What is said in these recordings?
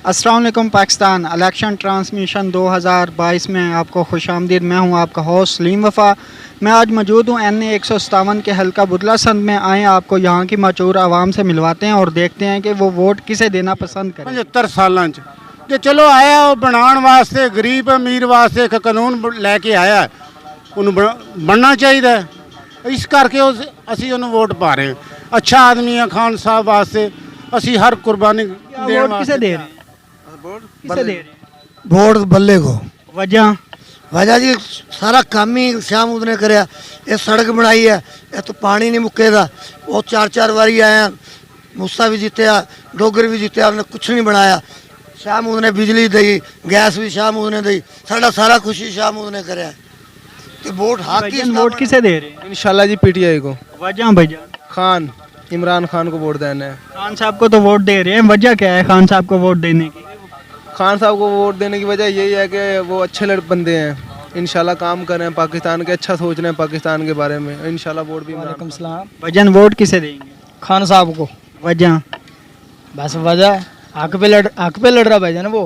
अस्सलाम वालेकुम Pakistan. Election transmission 2022 में आपको खुश आमदीद। मैं हूं आपका होस्ट सलीम वफ़ा। मैं आज मौजूद हूं NA 157 के हल्का बुदला संद में। आए आपको यहां की मशहूर आवाम से मिलवाते हैं और देखते हैं कि वो वोट किसे देना पसंद करें। 75 ਸਾਲਾਂ ਚ ਤੇ ਚਲੋ ਆਇਆ ਉਹ ਬਣਾਉਣ ਵਾਸਤੇ ਗਰੀਬ ਅਮੀਰ ਵਾਸਤੇ ਇੱਕ ਕਾਨੂੰਨ ਲੈ ਕੇ ਆਇਆ ਉਹਨੂੰ ਬਣਨਾ ਚਾਹੀਦਾ ਇਸ ਕਰਕੇ ਅਸੀਂ ਉਹਨੂੰ ਵੋਟ ਪਾ ਰਹੇ ਹਾਂ। ਅੱਛਾ ਆਦਮੀ ਹੈ ਖਾਨ ਸਾਹਿਬ ਵਾਸਤੇ ਅਸੀਂ ਹਰ ਕੁਰਬਾਨੀ ਦੇਣ वोट किसे दे ਵਾਸਤੇ रहे हैं? किसे दे रहे हैं? वोट बल्ले को वजह वजह जी सारा काम ही शाह महमूद ने कराया। ये सड़क बनाई है, ये तो पानी नहीं मुक्केगा। वो चार बारी आया, मूसा भी जीतया, डोगर भी जीतया, उन्हें कुछ नहीं बनाया। शाह महमूद ने बिजली दी, गैस भी शाह महमूद ने दी, साडा सारा खुशी शाह महमूद ने कराया। तो वोट हाथ की वोट किसे दे रहे हैं? इंशाल्लाह जी PTI को। वजह भैया खान इमरान खान को वोट देना है। खान साहब को तो वोट दे रहे हैं, वजह क्या है खान साहब को वोट देने की? खान साहब को वोट देने की वजह यही है कि वो अच्छे बंदे हैं, इंशाल्लाह काम कर रहे हैं, पाकिस्तान के अच्छा सोच रहे हैं पाकिस्तान के बारे में। इंशाल्लाह वोट भी वालेकुम सलाम। वजन वोट किसे देंगे? खान साहब को। वजह बस वजह हक पे लड़ रहा भाईजान वो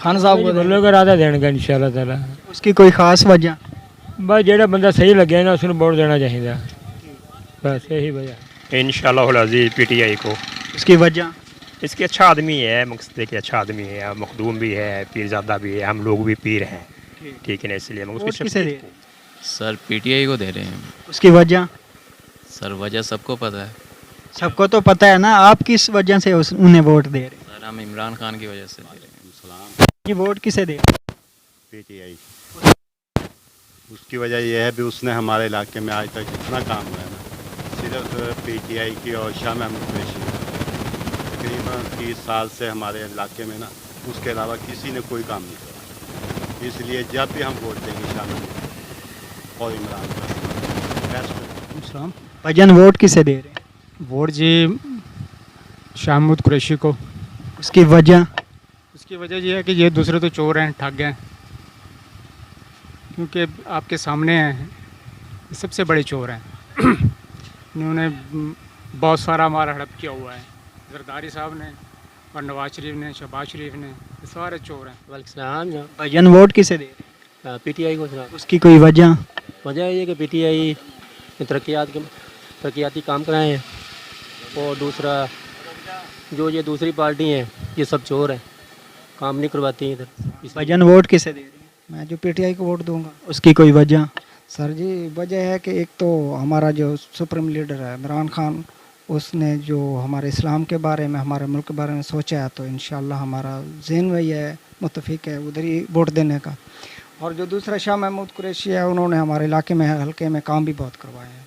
खान साहब को बल्ले को राधा देणगे इंशाल्लाह ताला। उसकी कोई खास वजह? बस जेड़ा बंदा सही लगे ना उसको वोट देना चाहिए, बस यही वजह। इंशाल्लाह अज़ीज़ PTI को। उसकी वजह? इसके अच्छा आदमी है, मकसद के अच्छा आदमी है, मखदूम भी है, पीरज़ादा भी है, हम लोग भी पीर हैं, ठीक है ना, इसलिए हम वोट उसकी किसे दे शख्सियत रहे हैं? सर PTI को दे रहे हैं। उसकी वजह? सर वजह सबको पता है। सबको तो पता है ना, आप किस वजह से उन्हें वोट दे रहे हैं? सर हम इमरान खान की वजह से दे रहे हैं। ये वोट किसे दे रहे हैं? PTI। उसकी वजह यह है भी उसने हमारे इलाके में आज तक जितना काम हुआ है ना, सिर्फ PTI की और शाह महमूद कुरैशी तकरीबन 30 साल से हमारे इलाके में ना, उसके अलावा किसी ने कोई काम नहीं किया। इसलिए जब भी हम वोट देंगे शाह महमूद और इमरान खान बेस्ट। भजन वोट किसे दे रहे हैं? वोट जी शाह महमूद कुरैशी को। उसकी वजह? उसकी वजह यह है कि ये दूसरे तो चोर हैं, ठग हैं, क्योंकि आपके सामने हैं, ये सबसे बड़े चोर हैं। इन्होंने बहुत सारा हमारा हड़प किया हुआ है, जरदारी साहब ने और नवाज शरीफ ने, शहबाज शरीफ ने, ये सारे चोर हैं। भजन वोट किसे दे रहे हैं? PTI को जनाब। उसकी कोई वजह? वजह ये कि PTI ने तरक्याती काम कराए हैं, और दूसरा जो ये दूसरी पार्टी हैं ये सब चोर हैं, काम नहीं करवाती इधर। भजन वोट किसे दे रहे हैं? मैं जो PTI को वोट दूंगा। उसकी कोई वजह? सर जी वजह है कि एक तो हमारा जो सुप्रीम लीडर है इमरान खान, उसने जो हमारे इस्लाम के बारे में, हमारे मुल्क के बारे में सोचा है, तो इंशाल्लाह हमारा ज़हन वही है, मुत्तफिक है उधर ही वोट देने का। और जो दूसरा शाह महमूद कुरैशी है, उन्होंने हमारे इलाके में हल्के में काम भी बहुत करवाए हैं।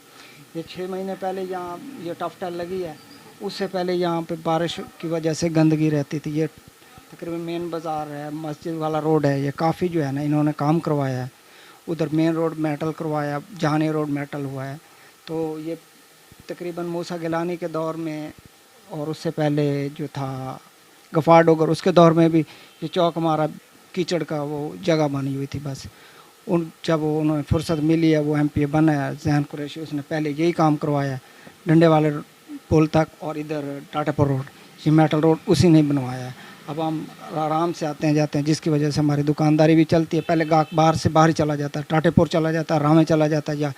ये 6 महीने पहले यहाँ ये टफटल लगी है, उससे पहले यहाँ पे बारिश की वजह से गंदगी रहती थी। ये तकरीबन मेन बाज़ार है, मस्जिद वाला रोड है, ये काफ़ी जो है ना इन्होंने काम करवाया है। उधर मेन रोड मेटल करवाया, जहानी रोड मेटल हुआ है। तो ये तकरीबन मूसा गिलानी के दौर में और उससे पहले जो था गफ़ार डोगर, उसके दौर में भी ये चौक हमारा कीचड़ का वो जगह बनी हुई थी। बस जब उन्होंने फुर्सत मिली है, वो MP बना है जहन कुरैशी, उसने पहले यही काम करवाया, डंडे वाले पुल तक और इधर टाटापुर रोड, ये मेटल रोड उसी ने बनवाया है। अब हम आराम से आते हैं जाते हैं, जिसकी वजह से हमारी दुकानदारी भी चलती है। पहले गाहक बाहर से बाहर ही चला जाता है, टाटेपुर चला जाता है, रामे चला जाता है, या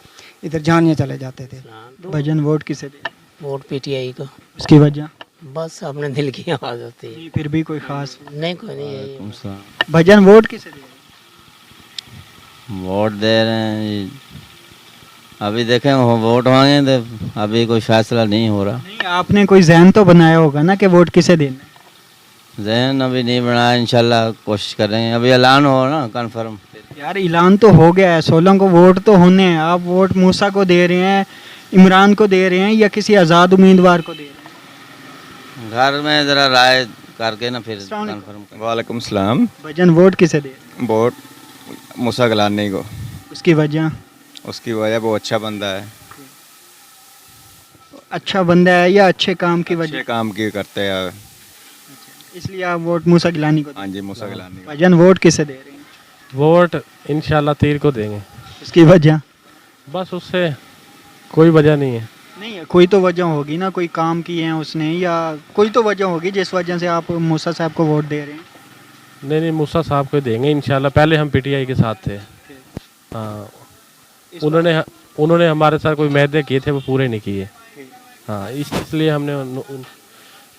इधर जानिया चले जाते थे। भजन वोट किसे दे? वोट PTI को। उसकी वजह? बस अपने दिल की आवाज़ होती है। फिर भी कोई खास? नहीं, कोई नहीं। भजन वोट किसे दे? वोट दे रहे हैं, अभी देखें वोट मांगे तो अभी कोई फैसला नहीं हो रहा। नहीं, आपने कोई जहन तो बनाया होगा ना कि वोट किसे देना है? जहन अभी नहीं बनाया, इंशाल्लाह कोशिश करेंगे। अभी ऐलान हो ना कंफर्म। यार ऐलान तो हो गया है, 16 को वोट तो होने हैं। आप वोट मूसा को दे रहे हैं, इमरान को दे रहे हैं, या किसी आज़ाद उम्मीदवार को दे रहे हैं? घर में ज़रा राय करके ना फिर कंफर्म। वालेकुम सलाम। भजन वोट किसे दे? वोट मूसा गिलानी को। उसकी वजह? उसकी वजह वो अच्छा बंदा है। अच्छा बंदा है या अच्छे काम की वजह? अच्छे काम की करते हैं, इसलिए आप वोट मूसा गिलानी को? हाँ जी, मूसा गिलानी को। भजन वोट किसे दे रहे हैं? वोट इंशाल्लाह तीर को देंगे। उसकी वजह? बस उससे कोई वजह नहीं है। नहीं, कोई तो वजह होगी ना, कोई काम किए हैं उसने या कोई तो वजह होगी जिस वजह से आप मूसा साहब को वोट दे रहे हैं। नहीं, मूसा साहब को देंगे इंशाल्लाह। पहले हम पीटीआई के साथ थे। हाँ, उन्होंने हमारे साथ कोई वादे किए थे वो पूरे नहीं किए। हाँ, इसलिए हमने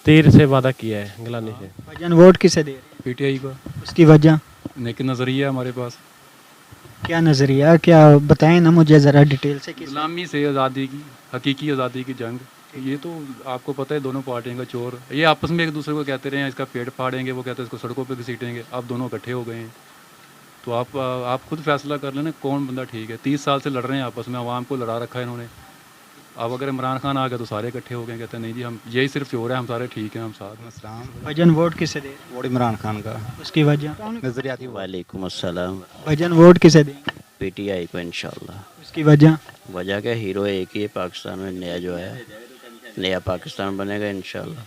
तीर से वादा किया है गिलानी से। भाईजान वोट किसे दे रहे हैं? पीटीआई को। उसकी वजह? लेकिन नज़रिया हमारे पास। क्या नज़रिया, क्या बताएं ना मुझे ज़रा डिटेल से। गुलामी से आज़ादी की, हकीकी आज़ादी की जंग। ये तो आपको पता है, दोनों पार्टियों का चोर। ये आपस में एक दूसरे को कहते रहे हैं इसका पेट फाड़ेंगे, वो कहते हैं इसको सड़कों पे घसीटेंगे। अब दोनों इकट्ठे हो गए हैं, तो आप खुद फैसला कर लेना कौन बंदा ठीक है। 30 साल से लड़ रहे हैं आपस में, आवाम को लड़ा रखा है इन्होंने। अब अगर इमरान खान आ गया तो सारे इकट्ठे हो गए, कहते हैं नहीं जी हम यही सिर्फ चोर है, हम सारे ठीक हैं, हम साथ में। भाईजान वोट किसे दे? वोट इमरान खान का। उसकी वजह? नजरियाती। वालेकुम अस्सलाम। भाईजान वोट किसे देंगे? पीटीआई को इंशाल्लाह। उसकी वजह? वजह क्या, हीरो एक ही है पाकिस्तान में, नया जो है, नया पाकिस्तान बनेगा इंशाल्लाह।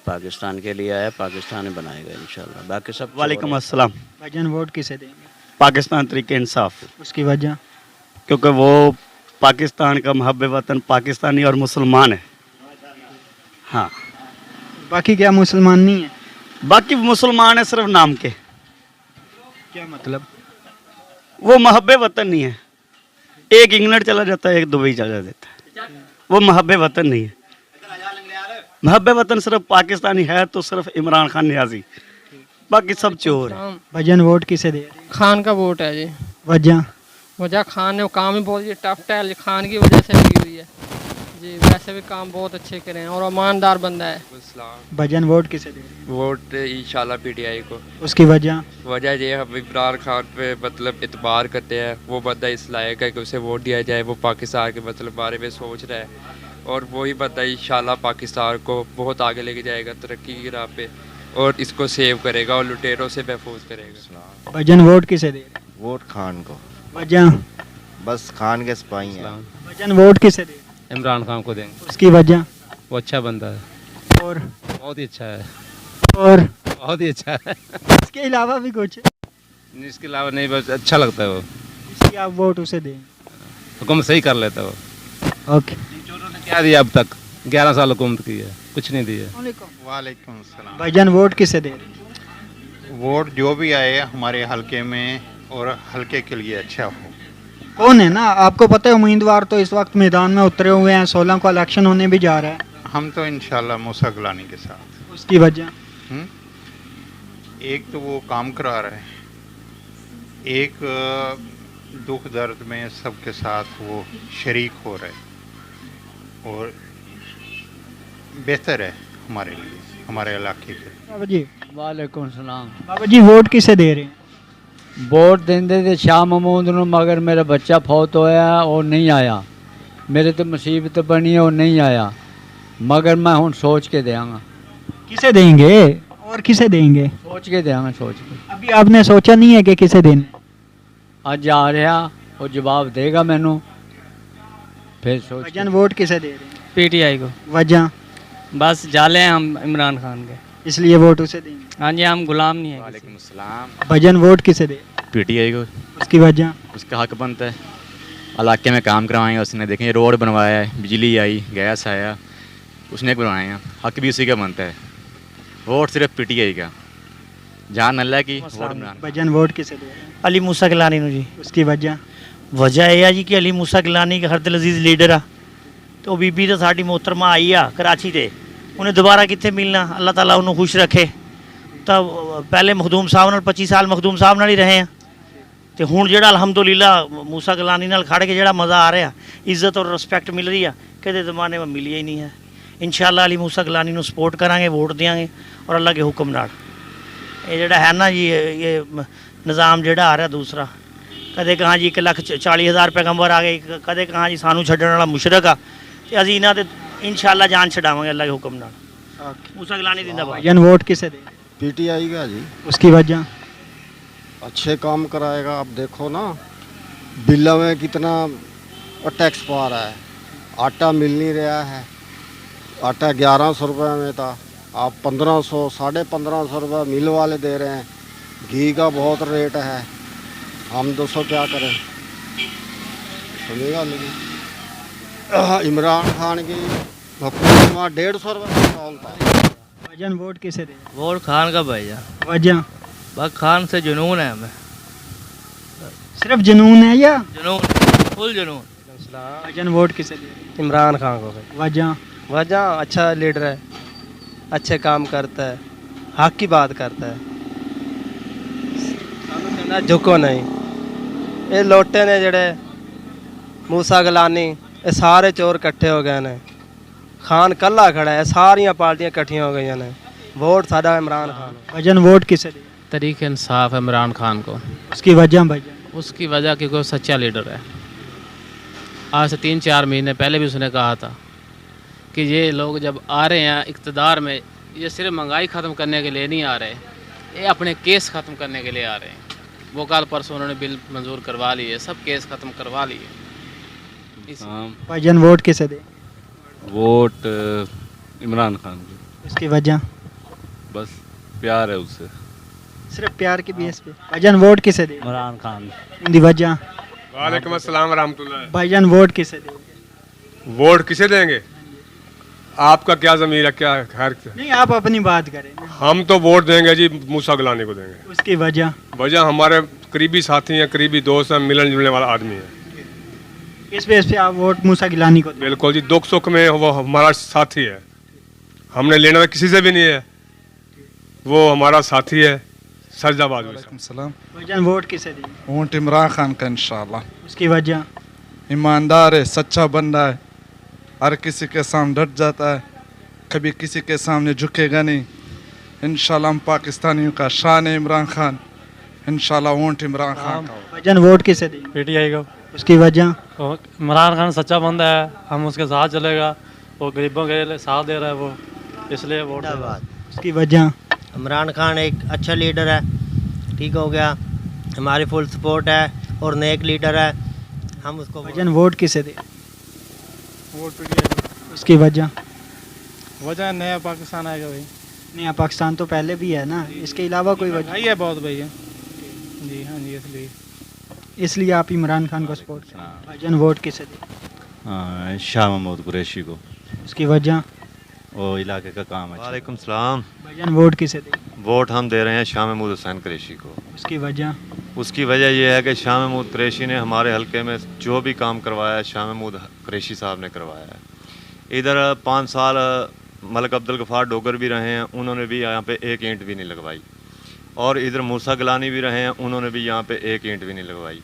पाकिस्तान के लिए आया, पाकिस्तान ही बनाएगा इंशाल्लाह। बाकी सब। वालेकुम अस्सलाम। भाईजान वोट किसे देंगे? पाकिस्तान तरीके इंसाफ। उसकी वजह? क्योंकि वो पाकिस्तान का महब वतन पाकिस्तानी और मुसलमान है। हाँ, बाकी क्या मुसलमान नहीं है? बाकी मुसलमान है सिर्फ नाम के। क्या मतलब? वो महब वतन नहीं है। एक इंग्लैंड चला जाता है, एक दुबई चला जाता है, वो महब वतन नहीं है। महब वतन सिर्फ पाकिस्तानी है तो सिर्फ इमरान खान नियाजी, बाकी सब चोर है। भाईजान वोट किसे दे? खान का वोट है जी। वजह? वजह खान ने काम ही बहुत टफ है, खान की वजह से लगी हुई है जी। वैसे भी काम बहुत अच्छे करे हैं और ईमानदार बंदा है। भाईजान वोट किसे दे? वोट इंशाल्लाह पीटीआई को। उसकी वजह? वजह ये हम इमरान खान पे मतलब इतबार करते हैं, वो बंदा इस लायक है कि उसे वोट दिया जाए। वो पाकिस्तान के मतलब बारे में सोच रहा है और वही बंदा इंशाल्लाह पाकिस्तान को बहुत आगे लेके जाएगा तरक्की की राह पे, और इसको सेव करेगा और लुटेरों से महफूज करेगा। भाईजान वोट किसे दे? वोट खान को। वजह? बस खान के सिपाही हैं। भाईजान वोट किसे दे? इमरान खान को देंगे। उसकी वजह? वो अच्छा बंदा है और बहुत ही अच्छा है। और बहुत ही अच्छा है। इसके अलावा भी कुछ? इसके अलावा नहीं, बस अच्छा लगता है वो, इसलिए आप वोट उसे दें। हुकूमत सही कर लेता है वो। ओके। क्या दिया अब तक? 11 साल हुकूमत की है, कुछ नहीं दिया। वालेकुम सलाम। भाईजान वोट किसे दे? वोट जो भी आए हमारे हलके में और हलके के लिए अच्छा हो। कौन है ना, आपको पता है उम्मीदवार तो इस वक्त मैदान में उतरे हुए हैं, 16 को इलेक्शन होने भी जा रहा है। हम तो इंशाल्लाह मूसा गिलानी के साथ। उसकी वजह? एक तो वो काम करा रहे हैं, एक दुख दर्द में सबके साथ वो शरीक हो रहे और बेहतर है हमारे लिए, हमारे इलाके के। बाबा जी वालेकुम सलाम। बाबा जी वोट किसे दे रहे हैं? वोट देंदे थे शाह महमूद ਨੂੰ, मगर मेरा बच्चा फौत होया और नहीं आया। मेरे तो मुसीबत बनी और नहीं आया, मगर मैं हूँ सोच के देंगा। किसे देंगे और किसे देंगे? सोच के देंगा, सोच के। अभी आपने सोचा नहीं है कि किसे देना? आज आ रहा वो जवाब देगा मैनू, फिर सोच। भाईजान वोट किसे दे रहे हैं? पीटीआई को। वजह? बस जाले हैं हम इमरान खान के, इसलिए वोट उसे देंगे। हाँ जी, हम गुलाम नहीं है। वालेकुम अस्सलाम। भाईजान वोट किसे दे? पीटीआई को। उसकी वजह? उसका हक बनता है, इलाके में काम करवाएंगे उसने। देखें रोड बनवाया है, बिजली आई, गैस आया, उसने बनवाए हैं, हक भी उसी का बनता है। वोट सिर्फ पीटीआई का, जहाँ नल्ला की वोट इमरान। भाईजान वोट किसे दे? अली मूसा गिलानी नूं जी। उसकी वजह? वजह यह है जी कि अली मूसा गिलानी के हरदिल अजीज लीडर आ, तो बीबी तो साड़ी मोहतरमा आई आ कराची ते, उन्हें दोबारा कितने मिलना। अल्लाह ताला उन्हें खुश रखे। तो पहले मखदूम साहब नाल 25 साल मखदूम साहब नाल ही रहे हैं, तो हुण जिहड़ा अलहमदुलिल्लाह मूसा गिलानी नाल खड़ के जिहड़ा मज़ा आ रहा, इज्जत और रिस्पैक्ट मिल रही है, कदे ज़माने में मिली ही नहीं है। इंशाअल्लाह अली मूसा गिलानी नूं सपोर्ट करांगे, वोट देंगे और अल्लाह के हुक्म नाल। ये जिहड़ा है ना जी, ये निज़ाम जिहड़ा आ रहा दूसरा, कदे कहाँ जी 1,40,000 पैगंबर आ गए, कदे कहाँ जी सानू छड्डण वाला मुशरक आ, ते असीं इन्हां ते इंशाअल्लाह जान छड्डावांगे अल्लाह के हुक्म नाल। मूसा गिलानी जिंदाबाद। भाईजान वोट किसे दे? पीटीआई का जी। उसकी वजह? अच्छे काम कराएगा। आप देखो ना बिल्ला में कितना टैक्स पा रहा है, आटा मिल नहीं रहा है। आटा 1100 रुपये में था, आप 1500 1550 रुपये मिल वाले दे रहे हैं। घी का बहुत रेट है, हम 200 क्या करें, सुनेगा नहीं। इमरान खान की हुकूमत में 150 रुपये पेट्रोल था। भाईजान वोट किसे दे? वोट खान का भाईजान। वजह? बस खान से जुनून है हमें। सिर्फ जुनून है या जुनून, फुल जुनून। भाईजान वोट किसे दे? इमरान खान को। वजह? वजह अच्छा लीडर है, अच्छे काम करता है, हक की बात करता है, झुको नहीं। ये लोटे ने जड़े मूसा गलानी ये सारे चोर इकट्ठे हो गए ने, खान कल्ला खड़ा है, सारियां पार्टियां इकट्ठियां हो गई ने, वोट साडा इमरान खान। भाईजान वोट किसे दे? तरीक इंसाफ इमरान खान को। उसकी वजह भाईजान? उसकी वजह कि कोई सच्चा लीडर है। आज से 3-4 महीने पहले भी उसने कहा था कि ये लोग जब आ रहे हैं इक़्तिदार में, ये सिर्फ महंगाई ख़त्म करने के लिए नहीं आ रहे, ये अपने केस ख़त्म करने के लिए आ रहे हैं। वो कल परसों उन्होंने बिल मंजूर करवा लिए, सब केस ख़त्म करवा लिए। भाईजान वोट किसे दे? वोट इमरान खान को। उसकी वजह? बस प्यार है उससे। सिर्फ प्यार की बेस पे। भाईजान वोट किसे दे? इमरान खान। इनकी वजह? वालेकुम अस्सलाम वरहमतुल्लाह। भाईजान वोट किसे दे? वोट किसे देंगे? आपका क्या ज़मीर है, क्या खैर? नहीं, आप अपनी बात करें। हम तो वोट देंगे जी मूसा गिलानी को देंगे। उसकी वजह? वजह हमारे करीबी साथी हैं, करीबी दोस्त हैं, मिलने जुलने वाला आदमी है। इस बेस पे आप वोट मूसा गिलानी को? बिल्कुल जी, दुख सुख में वो हमारा साथी है, हमने लेना तो किसी से भी नहीं है, वो हमारा साथी है। सजदाबाद। भाईजान वोट किसे दी? वोट इमरान खान का इंशाल्लाह। उसकी वजह? ईमानदार है, सच्चा बंदा है, हर किसी के सामने डट जाता है, कभी किसी के सामने झुकेगा नहीं। इंशाल्लाह हम पाकिस्तानियों का शान है इमरान खान, इंशाल्लाह वोट इमरान खान का। भाईजान वोट किसे दी? पीटीआई को। उसकी वजह? इमरान खान सच्चा बंदा है, हम उसके साथ चलेगा, वो गरीबों के साथ दे रहा है, वो इसलिए वोट। उसकी वजह? इमरान खान एक अच्छा लीडर है, ठीक हो गया, हमारी फुल सपोर्ट है और नेक लीडर है, हम उसको। भाईजान वोट किसे दे? Vote PTI. उसकी वजह? वजह नया पाकिस्तान आएगा भाई। नया पाकिस्तान तो पहले भी है ना, इसके अलावा कोई वजह? है बहुत भैया जी। हाँ जी, इसलिए आप इमरान खान को सपोर्ट करें। भाईजान वोट किसे दे? शाह महमूद कुरैशी को। उसकी वजह? वो इलाके का काम है। वालेकुम सलाम। भाईजान वोट किसे दे? वोट हम दे रहे हैं शाह महमूद हुसैन कुरैशी को। उसकी वजह? उसकी वजह यह है कि शाह महमूद कुरैशी ने हमारे हलके में जो भी काम करवाया है, शाह महमूद कुरैशी साहब ने करवाया है। इधर 5 साल मलिक अब्दुल गफ़ार डोगर भी रहे हैं, उन्होंने भी यहाँ पे एक ईंट भी नहीं लगवाई, और इधर मूसा गिलानी भी रहे हैं, उन्होंने भी यहाँ पे एक ईंट भी नहीं लगवाई।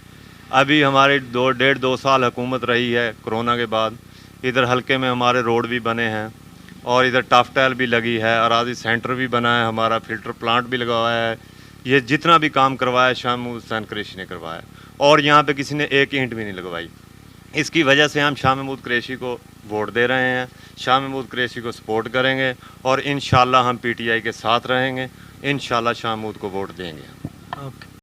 अभी हमारे 1.5-2 साल हुकूमत रही है कोरोना के बाद, इधर हलके में हमारे रोड भी बने हैं, और इधर टफ टाइल भी लगी है, अराजी सेंटर भी बना है, हमारा फिल्टर प्लांट भी लगवाया है। ये जितना भी काम करवाया शाह महमूद हुसैन कुरैशी ने करवाया, और यहाँ पे किसी ने एक ईंट भी नहीं लगवाई। इसकी वजह से हम शाह महमूद कुरैशी को वोट दे रहे हैं, शाह महमूद कुरैशी को सपोर्ट करेंगे, और इंशाल्लाह हम पीटीआई के साथ रहेंगे, इंशाल्लाह शाह महमूद को वोट देंगे। ओके।